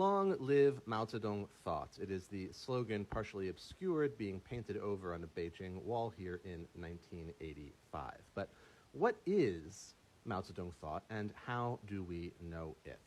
Long live Mao Zedong thought. It is the slogan partially obscured being painted over on a Beijing wall here in 1985. But what is Mao Zedong thought, and how do we know it?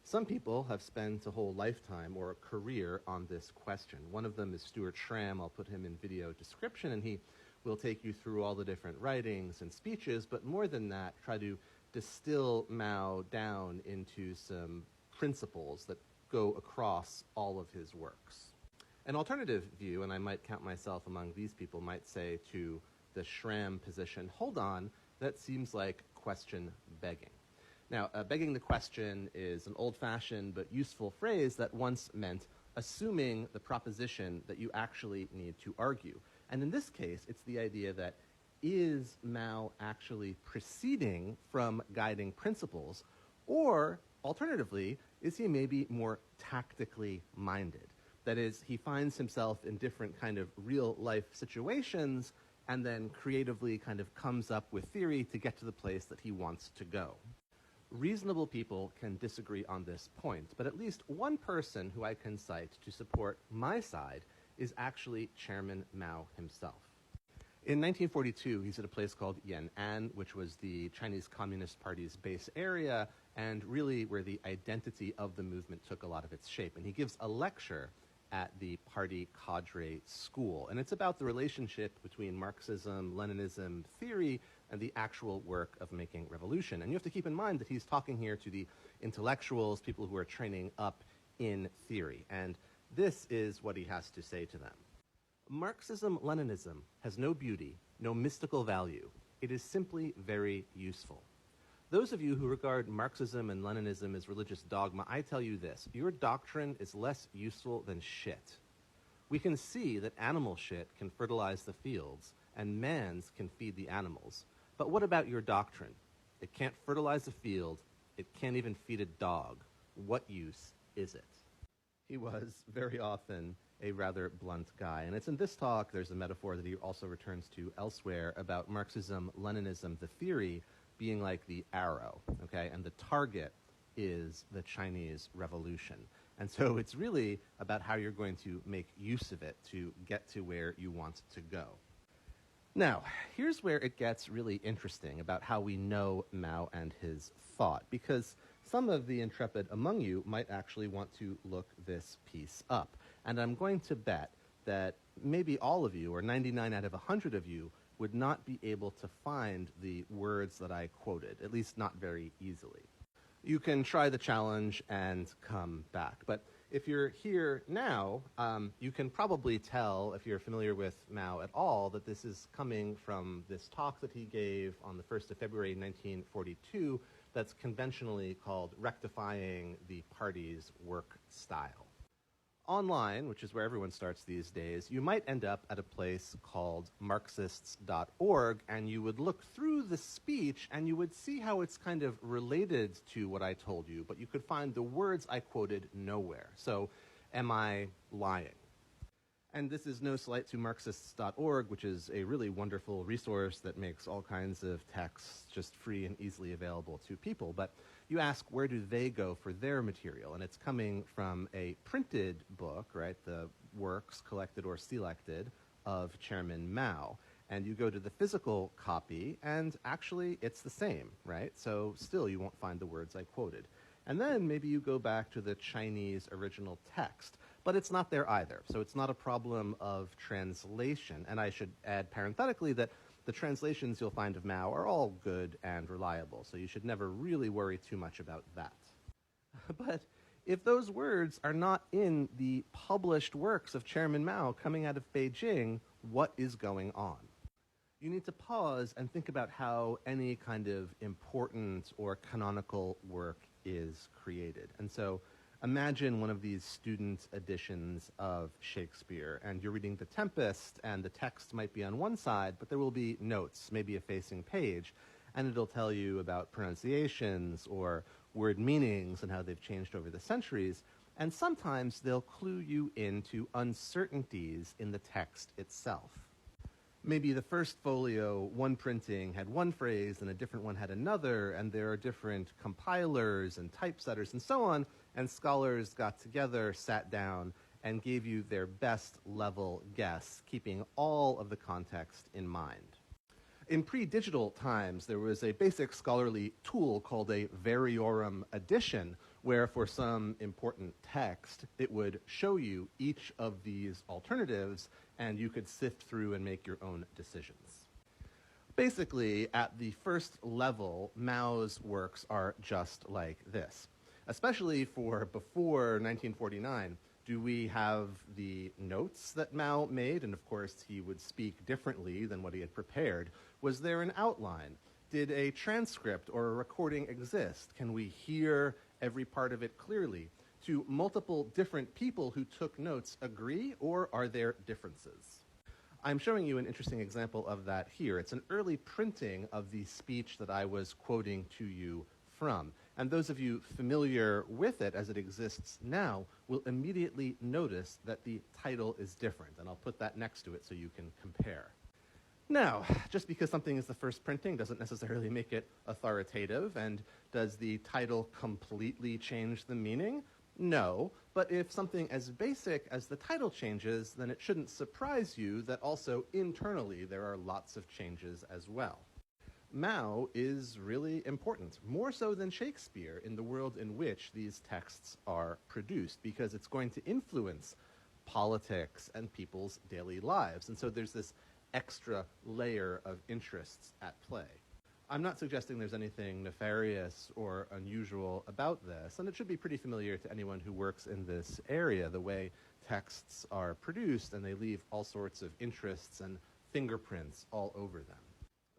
Some people have spent a whole lifetime or a career on this question. One of them is Stuart Schramm. I'll put him in video description, and he will take you through all the different writings and speeches, but more than that, try to distill Mao down into some principles that go across all of his works. An alternative view, and I might count myself among these people, might say to the Schramm position, hold on, that seems like question begging. Now, begging the question is an old-fashioned but useful phrase that once meant assuming the proposition that you actually need to argue. And in this case, it's the idea that is Mao actually proceeding from guiding principles, or alternatively, is he maybe more tactically minded? That is, he finds himself in different kind of real-life situations and then creatively kind of comes up with theory to get to the place that he wants to go. Reasonable people can disagree on this point, but at least one person who I can cite to support my side is actually Chairman Mao himself. In 1942, he's at a place called Yan'an, which was the Chinese Communist Party's base area, and really where the identity of the movement took a lot of its shape. And he gives a lecture at the party cadre school. And it's about the relationship between Marxism, Leninism theory, and the actual work of making revolution. And you have to keep in mind that he's talking here to the intellectuals, people who are training up in theory. And this is what he has to say to them. Marxism-Leninism has no beauty, no mystical value. It is simply very useful. Those of you who regard Marxism and Leninism as religious dogma, I tell you this, your doctrine is less useful than shit. We can see that animal shit can fertilize the fields, and man's can feed the animals. But what about your doctrine? It can't fertilize a field, it can't even feed a dog. What use is it? He was very often a rather blunt guy. And it's in this talk, there's a metaphor that he also returns to elsewhere about Marxism, Leninism, the theory being like the arrow, okay? And the target is the Chinese Revolution. And so it's really about how you're going to make use of it to get to where you want to go. Now, here's where it gets really interesting about how we know Mao and his thought, because some of the intrepid among you might actually want to look this piece up. And I'm going to bet that maybe all of you, or 99 out of 100 of you, would not be able to find the words that I quoted, at least not very easily. You can try the challenge and come back. But if you're here now, you can probably tell, if you're familiar with Mao at all, that this is coming from this talk that he gave on the 1st of February 1942 that's conventionally called Rectifying the Party's Work Style. Online, which is where everyone starts these days, you might end up at a place called Marxists.org, and you would look through the speech and you would see how it's kind of related to what I told you, but you could find the words I quoted nowhere. So, am I lying? And this is no slight to Marxists.org, which is a really wonderful resource that makes all kinds of texts just free and easily available to people. But you ask, where do they go for their material? And it's coming from a printed book, right, the works collected or selected of Chairman Mao. And you go to the physical copy, and actually it's the same, right? So still you won't find the words I quoted. And then maybe you go back to the Chinese original text, but it's not there either. So it's not a problem of translation. And I should add parenthetically that the translations you'll find of Mao are all good and reliable, so you should never really worry too much about that. But if those words are not in the published works of Chairman Mao coming out of Beijing, what is going on? You need to pause and think about how any kind of important or canonical work is created. And so imagine one of these student editions of Shakespeare, and you're reading The Tempest, and the text might be on one side, but there will be notes, maybe a facing page, and it'll tell you about pronunciations or word meanings and how they've changed over the centuries, and sometimes they'll clue you into uncertainties in the text itself. Maybe the first folio, one printing, had one phrase and a different one had another, and there are different compilers and typesetters and so on, and scholars got together, sat down, and gave you their best level guess, keeping all of the context in mind. In pre-digital times, there was a basic scholarly tool called a variorum edition, where for some important text, it would show you each of these alternatives, and you could sift through and make your own decisions. Basically, at the first level, Mao's works are just like this. Especially for before 1949, do we have the notes that Mao made? And of course, he would speak differently than what he had prepared. Was there an outline? Did a transcript or a recording exist? Can we hear every part of it clearly? Do multiple different people who took notes agree, or are there differences? I'm showing you an interesting example of that here. It's an early printing of the speech that I was quoting to you from. And those of you familiar with it as it exists now will immediately notice that the title is different. And I'll put that next to it so you can compare. Now, just because something is the first printing doesn't necessarily make it authoritative. And does the title completely change the meaning? No, but if something as basic as the title changes, then it shouldn't surprise you that also internally there are lots of changes as well. Mao is really important, more so than Shakespeare, in the world in which these texts are produced, because it's going to influence politics and people's daily lives. And so there's this extra layer of interests at play. I'm not suggesting there's anything nefarious or unusual about this, and it should be pretty familiar to anyone who works in this area, the way texts are produced, and they leave all sorts of interests and fingerprints all over them.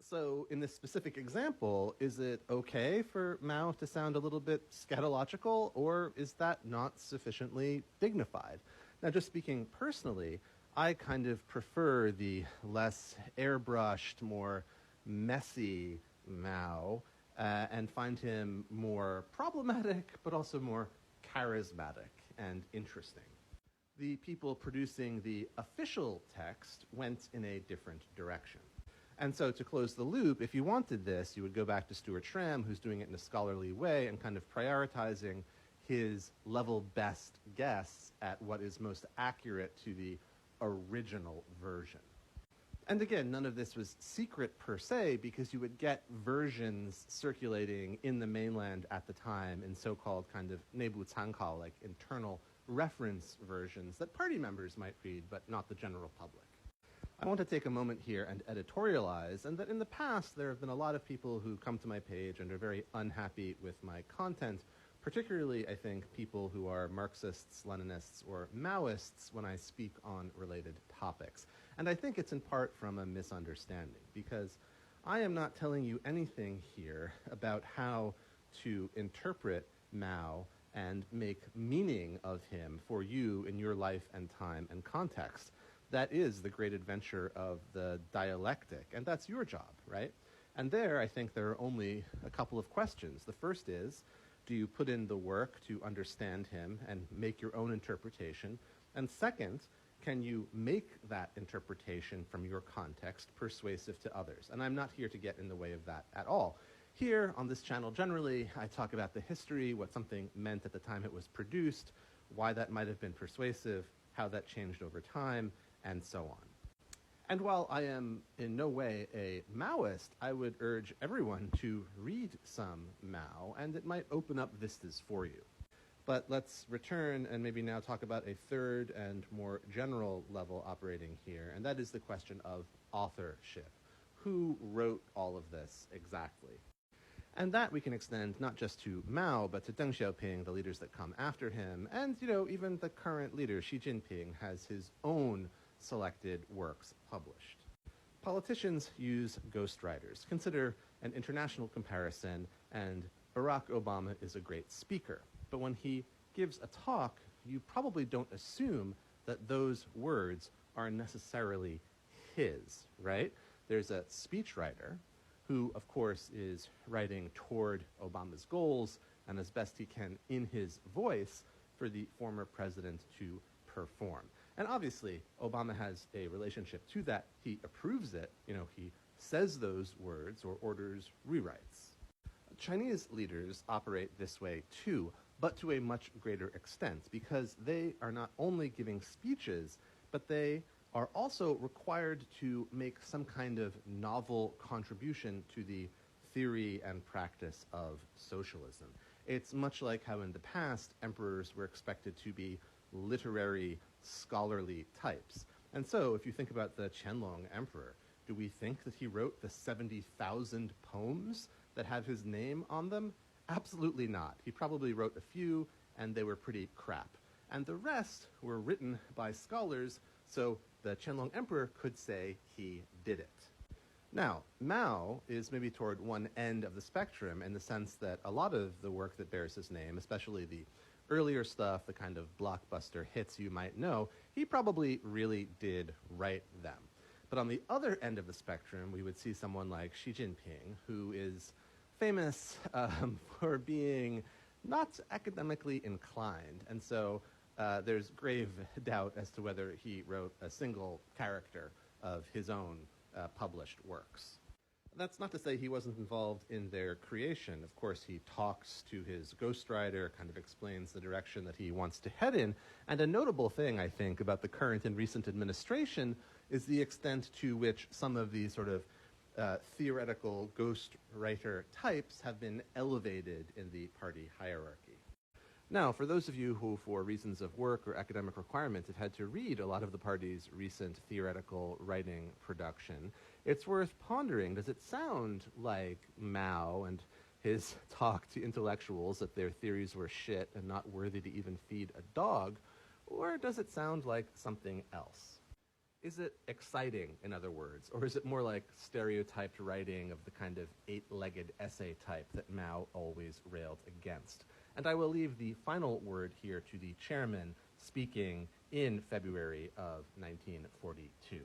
So in this specific example, is it okay for Mao to sound a little bit scatological, or is that not sufficiently dignified? Now, just speaking personally, I kind of prefer the less airbrushed, more messy Mao, and find him more problematic, but also more charismatic and interesting. The people producing the official text went in a different direction. And so to close the loop, if you wanted this, you would go back to Stuart Schramm, who's doing it in a scholarly way and kind of prioritizing his level best guess at what is most accurate to the original version. And again, none of this was secret per se, because you would get versions circulating in the mainland at the time in so-called kind of nebu cankao, like internal reference versions that party members might read, but not the general public. I want to take a moment here and editorialize, and that in the past there have been a lot of people who come to my page and are very unhappy with my content, particularly, I think, people who are Marxists, Leninists, or Maoists when I speak on related topics. And I think it's in part from a misunderstanding, because I am not telling you anything here about how to interpret Mao and make meaning of him for you in your life and time and context. That is the great adventure of the dialectic, and that's your job, right? And there, I think there are only a couple of questions. The first is, do you put in the work to understand him and make your own interpretation? And second, can you make that interpretation from your context persuasive to others? And I'm not here to get in the way of that at all. Here on this channel generally, I talk about the history, what something meant at the time it was produced, why that might have been persuasive, how that changed over time, and so on. And while I am in no way a Maoist, I would urge everyone to read some Mao, and it might open up vistas for you. But let's return and maybe now talk about a third and more general level operating here, and that is the question of authorship. Who wrote all of this exactly? And that we can extend not just to Mao, but to Deng Xiaoping, the leaders that come after him, and, even the current leader, Xi Jinping, has his own selected works published. Politicians use ghostwriters. Consider an international comparison, and Barack Obama is a great speaker. But when he gives a talk, you probably don't assume that those words are necessarily his, right? There's a speechwriter who, of course, is writing toward Obama's goals and as best he can in his voice for the former president to perform. And obviously, Obama has a relationship to that. He approves it. He says those words or orders rewrites. Chinese leaders operate this way too, but to a much greater extent, because they are not only giving speeches, but they are also required to make some kind of novel contribution to the theory and practice of socialism. It's much like how in the past emperors were expected to be literary, scholarly types. And so, if you think about the Qianlong emperor, do we think that he wrote the 70,000 poems that have his name on them? Absolutely not. He probably wrote a few, and they were pretty crap. And the rest were written by scholars, so the Qianlong emperor could say he did it. Now, Mao is maybe toward one end of the spectrum in the sense that a lot of the work that bears his name, especially the earlier stuff, the kind of blockbuster hits you might know, he probably really did write them. But on the other end of the spectrum, we would see someone like Xi Jinping, who is famous for being not academically inclined. And so there's grave doubt as to whether he wrote a single character of his own published works. That's not to say he wasn't involved in their creation. Of course, he talks to his ghostwriter, kind of explains the direction that he wants to head in. And a notable thing, I think, about the current and recent administration is the extent to which some of these sort of theoretical ghostwriter types have been elevated in the party hierarchy. Now, for those of you who, for reasons of work or academic requirements, have had to read a lot of the party's recent theoretical writing production, it's worth pondering, does it sound like Mao and his talk to intellectuals that their theories were shit and not worthy to even feed a dog, or does it sound like something else? Is it exciting, in other words, or is it more like stereotyped writing of the kind of eight-legged essay type that Mao always railed against? And I will leave the final word here to the chairman speaking in February of 1942.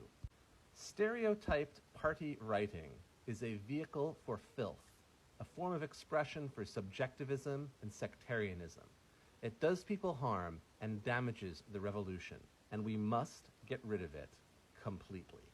Stereotyped party writing is a vehicle for filth, a form of expression for subjectivism and sectarianism. It does people harm and damages the revolution, and we must get rid of it completely.